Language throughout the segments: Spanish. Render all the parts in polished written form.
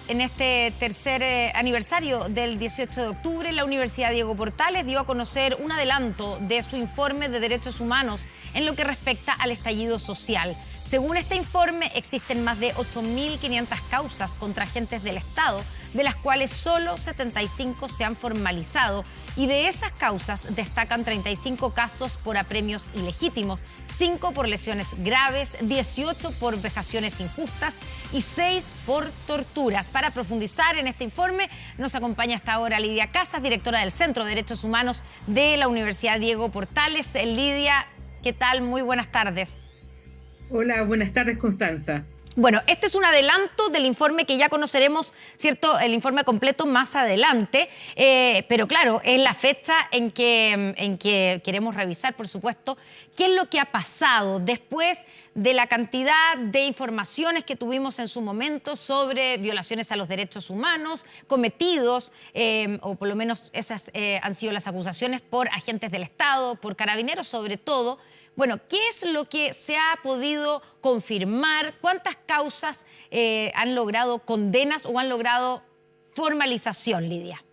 En este tercer aniversario del 18 de octubre, la Universidad Diego Portales dio a conocer un adelanto de su informe de derechos humanos en lo que respecta al estallido social. Según este informe, existen más de 8.500 causas contra agentes del Estado, de las cuales solo 75 se han formalizado, y de esas causas destacan 35 casos por apremios ilegítimos, 5 por lesiones graves, 18 por vejaciones injustas y 6 por torturas. Para profundizar en este informe nos acompaña hasta ahora Lidia Casas, directora del Centro de Derechos Humanos de la Universidad Diego Portales. Lidia, ¿qué tal? Muy buenas tardes. Hola, buenas tardes, Constanza. Bueno, este es un adelanto del informe que ya conoceremos, ¿cierto? El informe completo más adelante, pero claro, es la fecha en que queremos revisar, por supuesto, qué es lo que ha pasado después de la cantidad de informaciones que tuvimos en su momento sobre violaciones a los derechos humanos cometidos, o por lo menos esas han sido las acusaciones por agentes del Estado, por carabineros sobre todo. Bueno, ¿qué es lo que se ha podido confirmar? ¿Cuántas causas han logrado condenas o han logrado formalización, Lidia?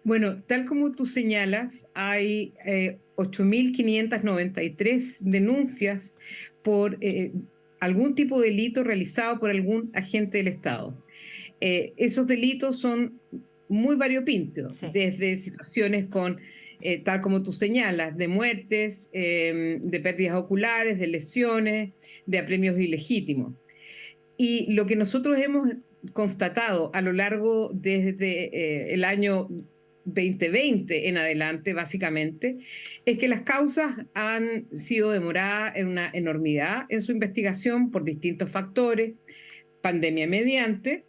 Bueno, tal como tú señalas, hay 8.593 denuncias por algún tipo de delito realizado por algún agente del Estado. Esos delitos son muy variopintos, Sí. desde situaciones con, tal como tú señalas, de muertes, de pérdidas oculares, de lesiones, de apremios ilegítimos. Y lo que nosotros hemos constatado a lo largo desde el año 2020 en adelante, básicamente, es que las causas han sido demoradas en una enormidad en su investigación por distintos factores, pandemia mediante,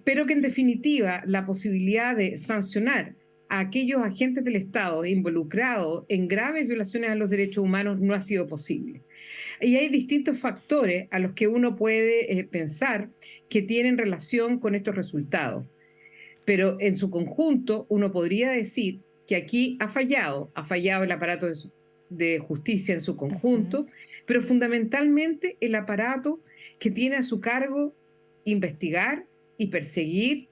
pero que en definitiva la posibilidad de sancionar a aquellos agentes del Estado involucrados en graves violaciones a los derechos humanos no ha sido posible. Y hay distintos factores a los que uno puede pensar que tienen relación con estos resultados. Pero en su conjunto uno podría decir que aquí ha fallado el aparato de justicia en su conjunto, pero fundamentalmente el aparato que tiene a su cargo investigar y perseguir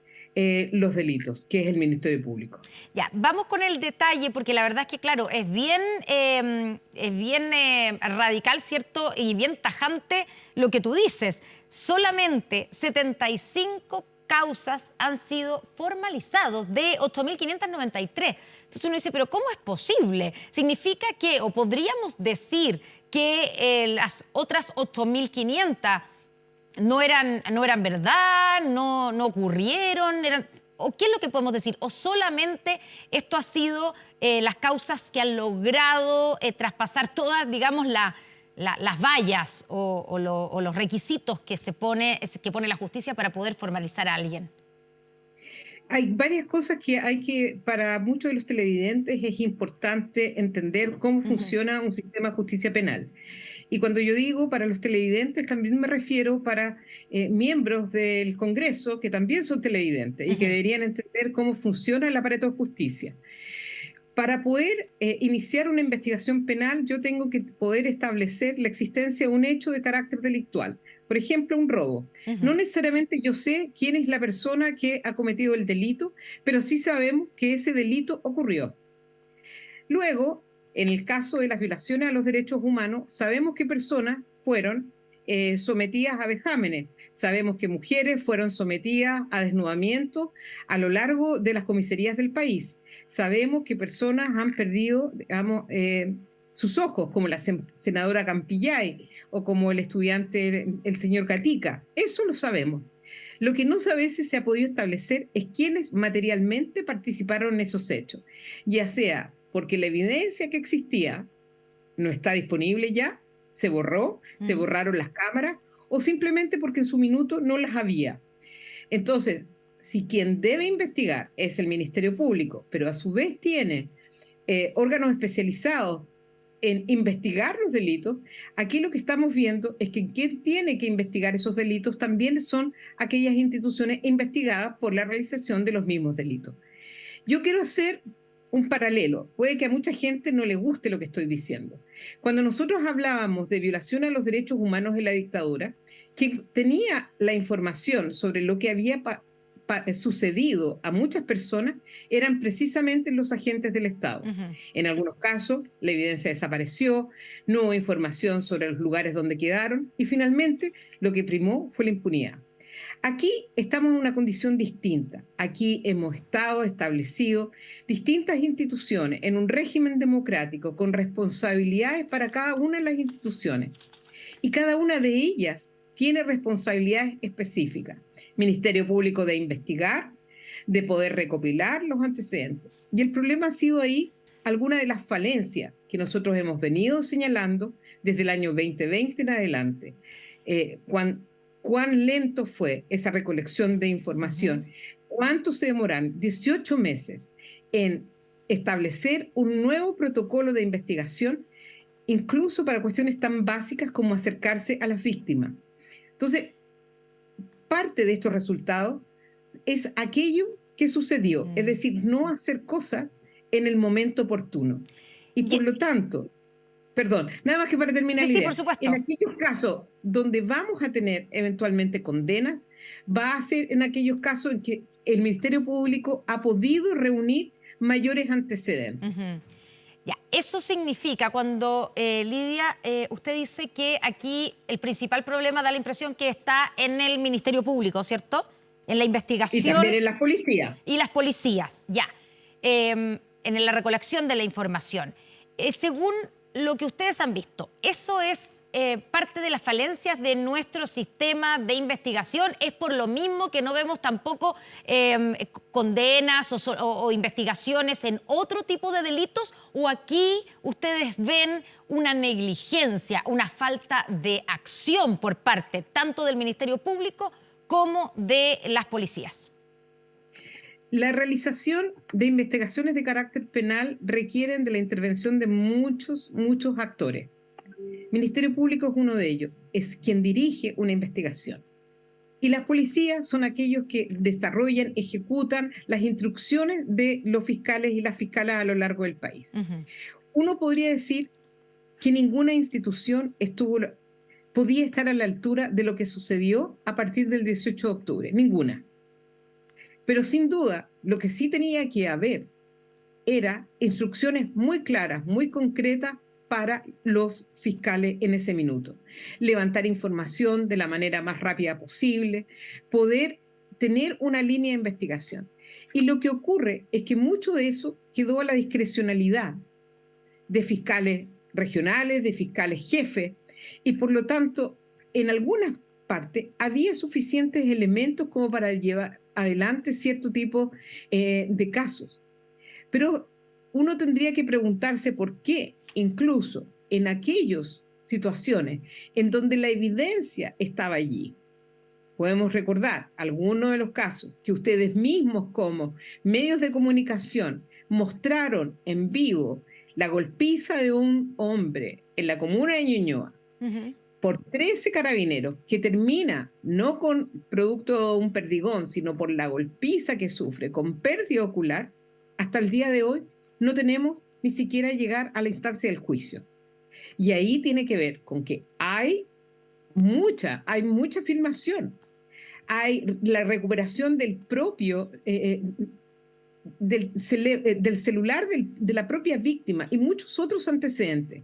los delitos, que es el Ministerio Público. Ya, vamos con el detalle, porque la verdad es que, claro, es bien radical, ¿cierto? Y bien tajante lo que tú dices. Solamente 75 causas han sido formalizados de 8.593. Entonces uno dice, ¿pero cómo es posible? ¿Significa que, o podríamos decir que las otras 8.500 no eran verdad, no ocurrieron, ¿o qué es lo que podemos decir? ¿O solamente esto ha sido las causas que han logrado traspasar todas, digamos, las vallas o los requisitos que pone la justicia para poder formalizar a alguien? Hay varias cosas para muchos de los televidentes es importante entender cómo funciona un sistema de justicia penal. Y cuando yo digo para los televidentes, también me refiero para miembros del Congreso que también son televidentes y que deberían entender cómo funciona el aparato de justicia. Para poder iniciar una investigación penal, yo tengo que poder establecer la existencia de un hecho de carácter delictual. Por ejemplo, un robo. No necesariamente yo sé quién es la persona que ha cometido el delito, pero sí sabemos que ese delito ocurrió. Luego, en el caso de las violaciones a los derechos humanos, sabemos que personas fueron sometidas a vejámenes. Sabemos que mujeres fueron sometidas a desnudamiento a lo largo de las comisarías del país. Sabemos que personas han perdido, digamos, sus ojos, como la senadora Campillay o como el estudiante, el señor Gatica. Eso lo sabemos. Lo que no a veces se ha podido establecer es quiénes materialmente participaron en esos hechos, ya sea porque la evidencia que existía no está disponible ya, se borró, se borraron las cámaras, o simplemente porque en su minuto no las había. Entonces, si quien debe investigar es el Ministerio Público, pero a su vez tiene órganos especializados en investigar los delitos, aquí lo que estamos viendo es que quien tiene que investigar esos delitos también son aquellas instituciones investigadas por la realización de los mismos delitos. Yo quiero hacer un paralelo. Puede que a mucha gente no le guste lo que estoy diciendo. Cuando nosotros hablábamos de violación a los derechos humanos en la dictadura, quien tenía la información sobre lo que había sucedido a muchas personas eran precisamente los agentes del Estado. En algunos casos, la evidencia desapareció, no hubo información sobre los lugares donde quedaron y finalmente lo que primó fue la impunidad. Aquí estamos en una condición distinta. Aquí hemos establecido distintas instituciones en un régimen democrático con responsabilidades para cada una de las instituciones. Y cada una de ellas tiene responsabilidades específicas. Ministerio Público de investigar, de poder recopilar los antecedentes. Y el problema ha sido ahí alguna de las falencias que nosotros hemos venido señalando desde el año 2020 en adelante. Cuán lento fue esa recolección de información, cuánto se demoran 18 meses en establecer un nuevo protocolo de investigación, incluso para cuestiones tan básicas como acercarse a las víctimas. Entonces, parte de estos resultados es aquello que sucedió, es decir, no hacer cosas en el momento oportuno. Y por lo tanto, perdón, nada más que para terminar la idea, por supuesto. En aquellos casos donde vamos a tener eventualmente condenas, va a ser en aquellos casos en que el Ministerio Público ha podido reunir mayores antecedentes. Ya, eso significa cuando, Lidia, usted dice que aquí el principal problema da la impresión que está en el Ministerio Público, ¿cierto? En la investigación. Y también en las policías. Y las policías, ya. En la recolección de la información. Según lo que ustedes han visto, ¿eso es parte de las falencias de nuestro sistema de investigación? ¿Es por lo mismo que no vemos tampoco condenas o investigaciones en otro tipo de delitos? ¿O aquí ustedes ven una negligencia, una falta de acción por parte tanto del Ministerio Público como de las policías? La realización de investigaciones de carácter penal requieren de la intervención de muchos actores. El Ministerio Público es uno de ellos, es quien dirige una investigación. Y las policías son aquellos que desarrollan, ejecutan las instrucciones de los fiscales y las fiscalas a lo largo del país. Uno podría decir que ninguna institución podía estar a la altura de lo que sucedió a partir del 18 de octubre, ninguna. Pero sin duda, lo que sí tenía que haber era instrucciones muy claras, muy concretas para los fiscales en ese minuto. Levantar información de la manera más rápida posible, poder tener una línea de investigación. Y lo que ocurre es que mucho de eso quedó a la discrecionalidad de fiscales regionales, de fiscales jefes, y por lo tanto, en algunas partes había suficientes elementos como para llevar adelante cierto tipo de casos. Pero uno tendría que preguntarse por qué, incluso en aquellas situaciones en donde la evidencia estaba allí. Podemos recordar algunos de los casos que ustedes mismos como medios de comunicación mostraron en vivo la golpiza de un hombre en la comuna de Ñuñoa por 13 carabineros, que termina no con producto de un perdigón, sino por la golpiza que sufre, con pérdida ocular, hasta el día de hoy no tenemos ni siquiera llegar a la instancia del juicio. Y ahí tiene que ver con que hay mucha filmación. Hay la recuperación del propio, del celular de la propia víctima y muchos otros antecedentes.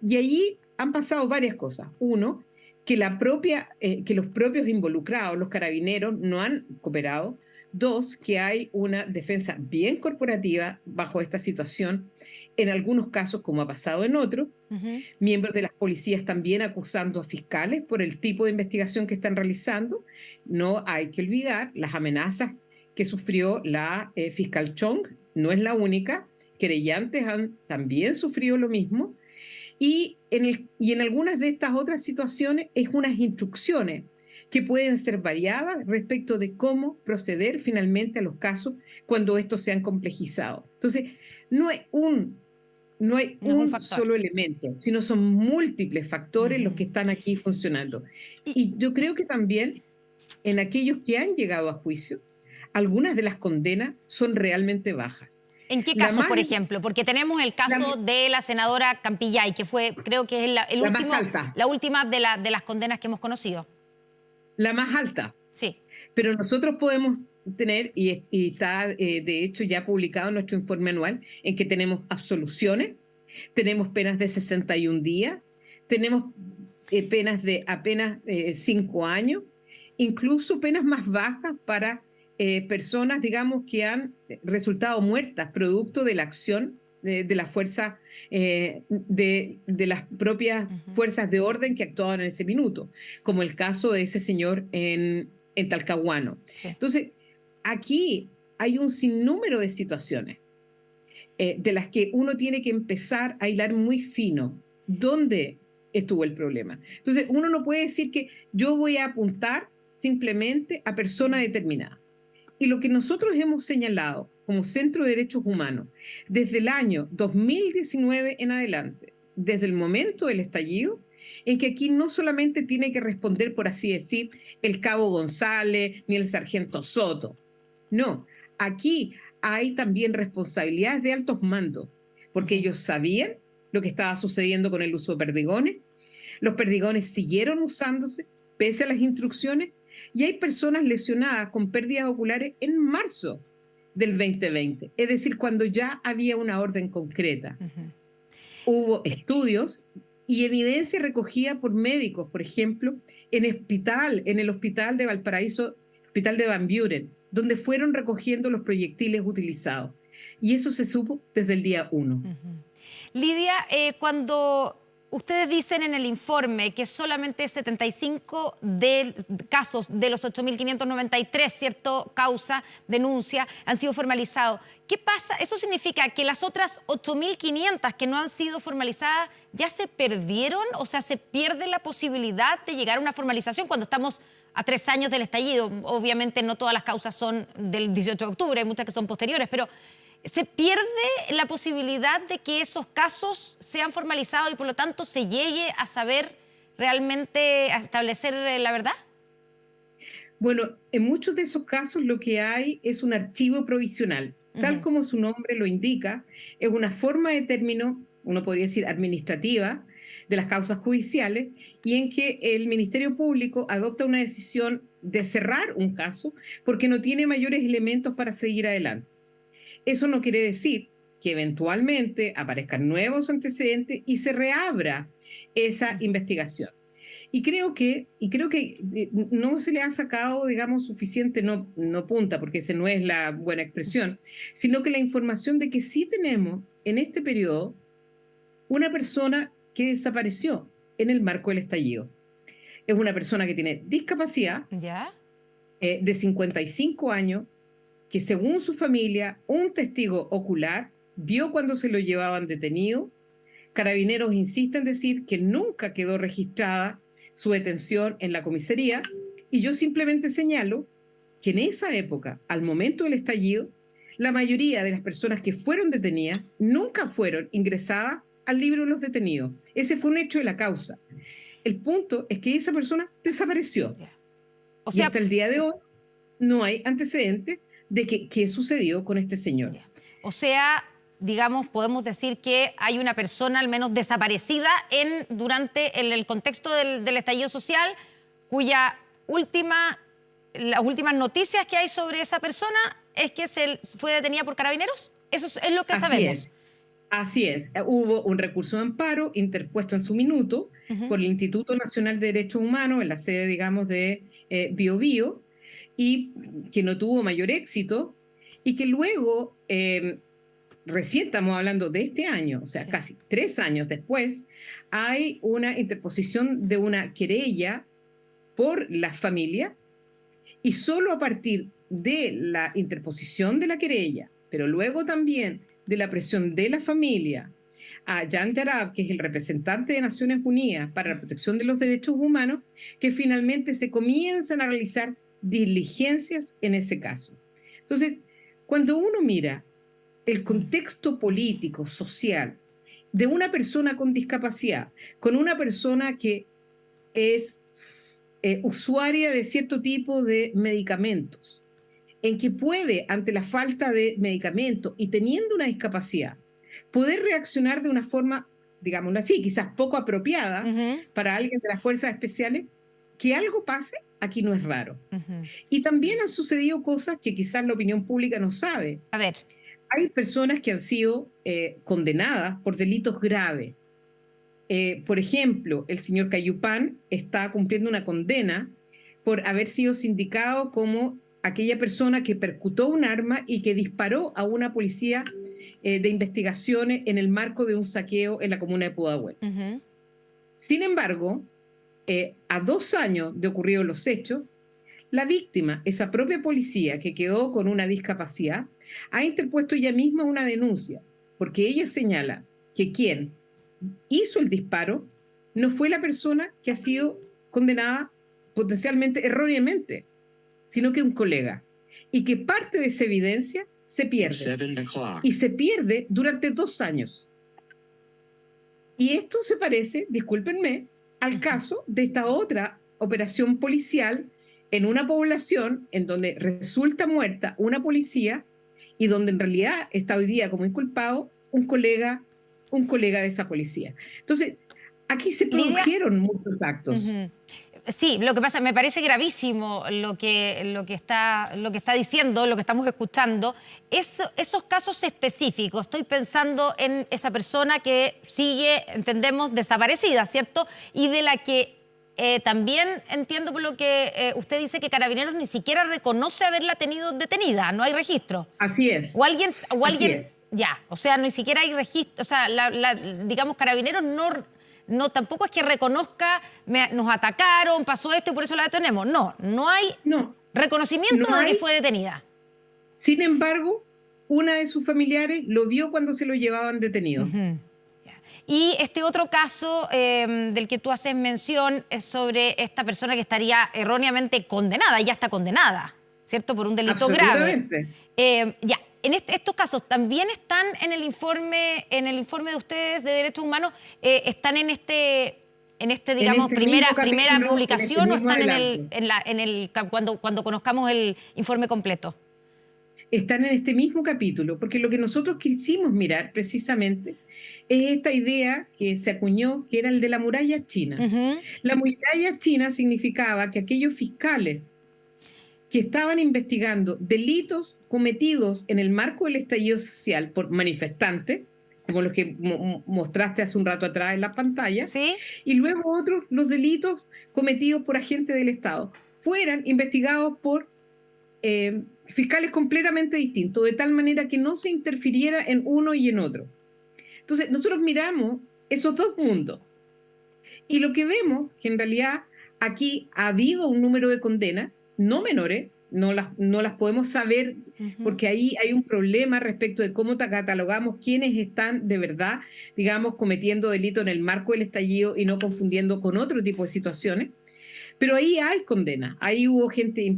Y allí han pasado varias cosas. Uno, que los propios involucrados, los carabineros, no han cooperado. Dos, que hay una defensa bien corporativa bajo esta situación, en algunos casos, como ha pasado en otros, miembros de las policías también acusando a fiscales por el tipo de investigación que están realizando. No hay que olvidar las amenazas que sufrió la fiscal Chong, no es la única, querellantes han también sufrido lo mismo, y en algunas de estas otras situaciones es unas instrucciones que pueden ser variadas respecto de cómo proceder finalmente a los casos cuando estos se han complejizado. Entonces, no hay un solo elemento, sino son múltiples factores los que están aquí funcionando. Y yo creo que también en aquellos que han llegado a juicio, algunas de las condenas son realmente bajas. ¿En qué casos, por ejemplo? Porque tenemos el caso de la senadora Campillay, que fue, creo que es la última de las condenas que hemos conocido. la más alta. Sí. Pero nosotros podemos tener, y está de hecho ya publicado en nuestro informe anual, en que tenemos absoluciones, tenemos penas de 61 días, tenemos penas de apenas 5 años, incluso penas más bajas para personas, digamos, que han resultado muertas producto de la acción de la fuerza, de las propias fuerzas de orden que actuaban en ese minuto, como el caso de ese señor en Talcahuano. Sí. Entonces, aquí hay un sinnúmero de situaciones de las que uno tiene que empezar a hilar muy fino dónde estuvo el problema. Entonces, uno no puede decir que yo voy a apuntar simplemente a persona determinada. Y lo que nosotros hemos señalado como Centro de Derechos Humanos desde el año 2019 en adelante, desde el momento del estallido, es que aquí no solamente tiene que responder, por así decir, el cabo González ni el sargento Soto. No, aquí hay también responsabilidades de altos mandos, porque ellos sabían lo que estaba sucediendo con el uso de perdigones. Los perdigones siguieron usándose pese a las instrucciones, y hay personas lesionadas con pérdidas oculares en marzo del 2020, es decir, cuando ya había una orden concreta. Hubo estudios y evidencia recogida por médicos, por ejemplo, en el hospital de Valparaíso, hospital de Van Buren, donde fueron recogiendo los proyectiles utilizados. Y eso se supo desde el día 1. Lidia, cuando ustedes dicen en el informe que solamente 75 casos de los 8.593, ¿cierto?, causa, denuncia, han sido formalizados. ¿Qué pasa? ¿Eso significa que las otras 8.500 que no han sido formalizadas ya se perdieron? O sea, ¿se pierde la posibilidad de llegar a una formalización cuando estamos a 3 años del estallido? Obviamente no todas las causas son del 18 de octubre, hay muchas que son posteriores, pero ¿se pierde la posibilidad de que esos casos sean formalizados y por lo tanto se llegue a saber realmente, a establecer la verdad? Bueno, en muchos de esos casos lo que hay es un archivo provisional. Tal como su nombre lo indica, es una forma de término, uno podría decir administrativa, de las causas judiciales, y en que el Ministerio Público adopta una decisión de cerrar un caso porque no tiene mayores elementos para seguir adelante. Eso no quiere decir que eventualmente aparezcan nuevos antecedentes y se reabra esa investigación. Y creo que no se le ha sacado, digamos, suficiente, no punta, porque esa no es la buena expresión, sino que la información de que sí tenemos en este periodo una persona que desapareció en el marco del estallido. Es una persona que tiene discapacidad, ¿ya?, de 55 años, que según su familia, un testigo ocular vio cuando se lo llevaban detenido. Carabineros insisten en decir que nunca quedó registrada su detención en la comisaría, y yo simplemente señalo que en esa época, al momento del estallido, la mayoría de las personas que fueron detenidas nunca fueron ingresadas al libro de los detenidos. Ese fue un hecho de la causa. El punto es que esa persona desapareció. O sea, y hasta el día de hoy no hay antecedentes de qué sucedió con este señor. O sea, digamos, podemos decir que hay una persona al menos desaparecida durante el contexto del estallido social, cuya las últimas noticias que hay sobre esa persona es que fue detenida por Carabineros. Eso es lo que sabemos. Así es. Hubo un recurso de amparo interpuesto en su minuto por el Instituto Nacional de Derechos Humanos, en la sede, digamos, de Bio Bio, y que no tuvo mayor éxito, y que luego, recién estamos hablando de este año, o sea, casi 3 años después, hay una interposición de una querella por la familia, y solo a partir de la interposición de la querella, pero luego también de la presión de la familia a Jan Yarab, que es el representante de Naciones Unidas para la Protección de los Derechos Humanos, que finalmente se comienzan a realizar diligencias en ese caso. Entonces, cuando uno mira el contexto político, social, de una persona con discapacidad, con una persona que es usuaria de cierto tipo de medicamentos, en que puede, ante la falta de medicamentos y teniendo una discapacidad, poder reaccionar de una forma, digámoslo así, quizás poco apropiada para alguien de las fuerzas especiales, que algo pase aquí no es raro. Y también han sucedido cosas que quizás la opinión pública no sabe. A ver. Hay personas que han sido condenadas por delitos graves. Por ejemplo, el señor Cayupán está cumpliendo una condena por haber sido sindicado como aquella persona que percutó un arma y que disparó a una policía de investigaciones en el marco de un saqueo en la comuna de Pudahuel. Sin embargo, a 2 años de ocurridos los hechos, la víctima, esa propia policía que quedó con una discapacidad, ha interpuesto ella misma una denuncia, porque ella señala que quien hizo el disparo no fue la persona que ha sido condenada potencialmente erróneamente, sino que un colega, y que parte de esa evidencia se pierde, y se pierde durante 2 años. Y esto se parece, discúlpenme, al caso de esta otra operación policial en una población en donde resulta muerta una policía y donde en realidad está hoy día como inculpado un colega de esa policía. Entonces, aquí se produjeron muchos actos. Sí, lo que pasa, me parece gravísimo lo que está diciendo, lo que estamos escuchando. Esos casos específicos, estoy pensando en esa persona que sigue, entendemos, desaparecida, ¿cierto? Y de la que también entiendo por lo que usted dice que Carabineros ni siquiera reconoce haberla tenido detenida, no hay registro. Así es. O alguien ya, o sea, ni siquiera hay registro, o sea, digamos, Carabineros no tampoco es que reconozca, nos atacaron, pasó esto y por eso la detenemos. No hay reconocimiento de que fue detenida. Sin embargo, una de sus familiares lo vio cuando se lo llevaban detenido. Y este otro caso del que tú haces mención es sobre esta persona que estaría erróneamente condenada, ya está condenada, ¿cierto? Por un delito grave. Ya. Estos casos también están en el informe de ustedes de derechos humanos, están en este digamos, primera publicación, o están cuando conozcamos el informe completo. Están en este mismo capítulo, porque lo que nosotros quisimos mirar precisamente es esta idea que se acuñó, que era el de la muralla china. La muralla china significaba que aquellos fiscales que estaban investigando delitos cometidos en el marco del estallido social por manifestantes, como los que mostraste hace un rato atrás en la pantalla, ¿sí? Y luego otros, los delitos cometidos por agentes del Estado, fueran investigados por fiscales completamente distintos, de tal manera que no se interfiriera en uno y en otro. Entonces, nosotros miramos esos dos mundos, y lo que vemos, que en realidad aquí ha habido un número de condenas, no menores, no las podemos saber porque ahí hay un problema respecto de cómo catalogamos quiénes están de verdad, digamos, cometiendo delito en el marco del estallido y no confundiendo con otro tipo de situaciones. Pero ahí hay condenas, ahí hubo gente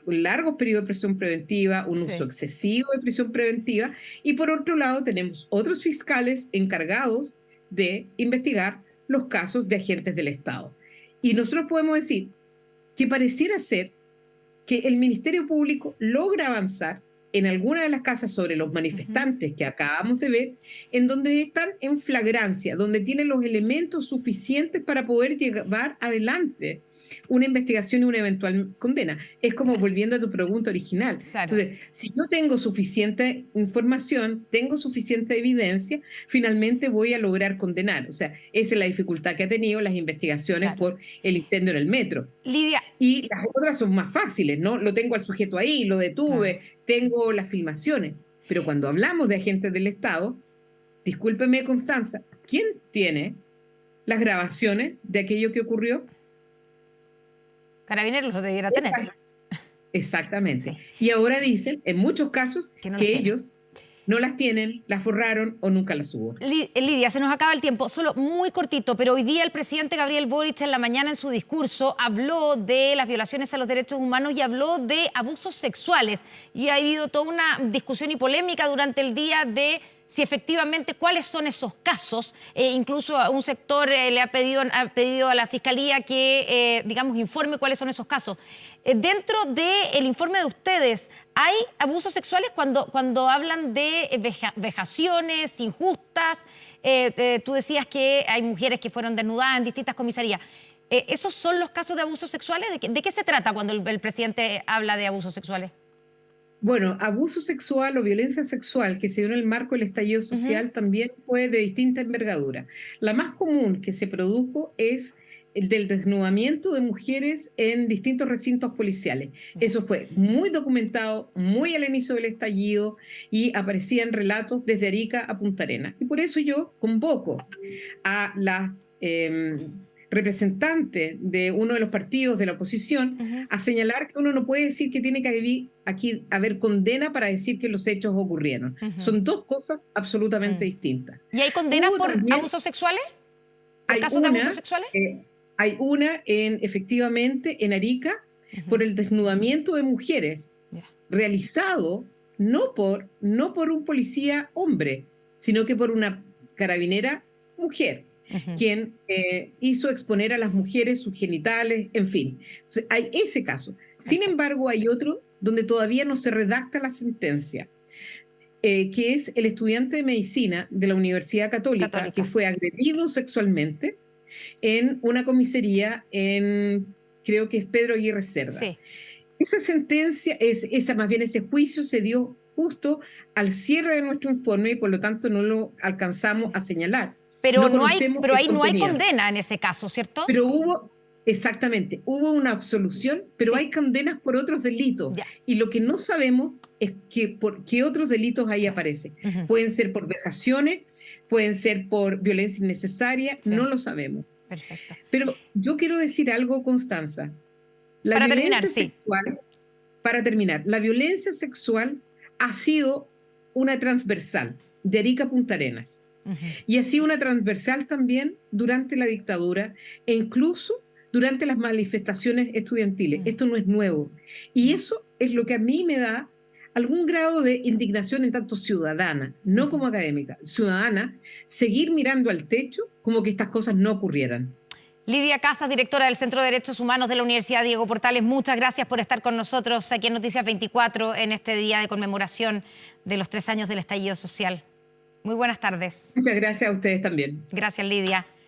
con largos periodos de prisión preventiva, un uso excesivo de prisión preventiva, y por otro lado tenemos otros fiscales encargados de investigar los casos de agentes del Estado. Y nosotros podemos decir que pareciera ser que el Ministerio Público logra avanzar en alguna de las casas sobre los manifestantes que acabamos de ver, en donde están en flagrancia, donde tienen los elementos suficientes para poder llevar adelante una investigación y una eventual condena. Es como volviendo a tu pregunta original. Claro. Entonces, si yo tengo suficiente información, tengo suficiente evidencia, finalmente voy a lograr condenar. O sea, esa es la dificultad que ha tenido las investigaciones por el incendio en el metro. Lidia. Y las otras son más fáciles, ¿no? Lo tengo al sujeto ahí, lo detuve, tengo las filmaciones. Pero cuando hablamos de agentes del Estado, discúlpeme, Constanza, ¿quién tiene las grabaciones de aquello que ocurrió? Carabineros lo debiera tener. Exactamente. Sí. Y ahora dicen, en muchos casos, que ellos no las tienen, las forraron o nunca las hubo. Lidia, se nos acaba el tiempo. Solo muy cortito, pero hoy día el presidente Gabriel Boric en la mañana en su discurso habló de las violaciones a los derechos humanos y habló de abusos sexuales. Y ha habido toda una discusión y polémica durante el día de si efectivamente cuáles son esos casos. Incluso un sector le ha pedido a la Fiscalía que, digamos, informe cuáles son esos casos. Dentro del informe de ustedes, ¿hay abusos sexuales cuando hablan de vejaciones injustas? Tú decías que hay mujeres que fueron desnudadas en distintas comisarías. ¿Esos son los casos de abusos sexuales? ¿De qué se trata cuando el presidente habla de abusos sexuales? Bueno, abuso sexual o violencia sexual que se dio en el marco del estallido social también fue de distinta envergadura. La más común que se produjo es el del desnudamiento de mujeres en distintos recintos policiales. Eso fue muy documentado, muy al inicio del estallido, y aparecían relatos desde Arica a Punta Arenas. Y por eso yo convoco a las representantes de uno de los partidos de la oposición a señalar que uno no puede decir que tiene que aquí haber condena para decir que los hechos ocurrieron. Son dos cosas absolutamente distintas. ¿Y hay condenas por abusos sexuales? ¿Por casos de abusos sexuales? Hay una efectivamente en Arica por el desnudamiento de mujeres realizado no por un policía hombre, sino que por una carabinera mujer, quien hizo exponer a las mujeres sus genitales, en fin. Entonces, hay ese caso. Sin embargo, hay otro donde todavía no se redacta la sentencia, que es el estudiante de medicina de la Universidad Católica. Que fue agredido sexualmente en una comisaría creo que es Pedro Aguirre Cerda. Sí. Esa sentencia, más bien ese juicio se dio justo al cierre de nuestro informe y por lo tanto no lo alcanzamos a señalar. Pero ahí no hay condena en ese caso, ¿cierto? Pero hubo una absolución, pero hay condenas por otros delitos. Y lo que no sabemos es por qué otros delitos ahí aparecen. Pueden ser por vejaciones, pueden ser por violencia innecesaria, no lo sabemos. Perfecto. Pero yo quiero decir algo, Constanza. Para terminar, la violencia sexual ha sido una transversal de Arica a Punta Arenas. Y ha sido una transversal también durante la dictadura e incluso durante las manifestaciones estudiantiles. Esto no es nuevo. Y eso es lo que a mí me da algún grado de indignación en tanto ciudadana, no como académica, ciudadana, seguir mirando al techo como que estas cosas no ocurrieran. Lidia Casas, directora del Centro de Derechos Humanos de la Universidad Diego Portales, muchas gracias por estar con nosotros aquí en Noticias 24 en este día de conmemoración de los 3 años del estallido social. Muy buenas tardes. Muchas gracias a ustedes también. Gracias, Lidia.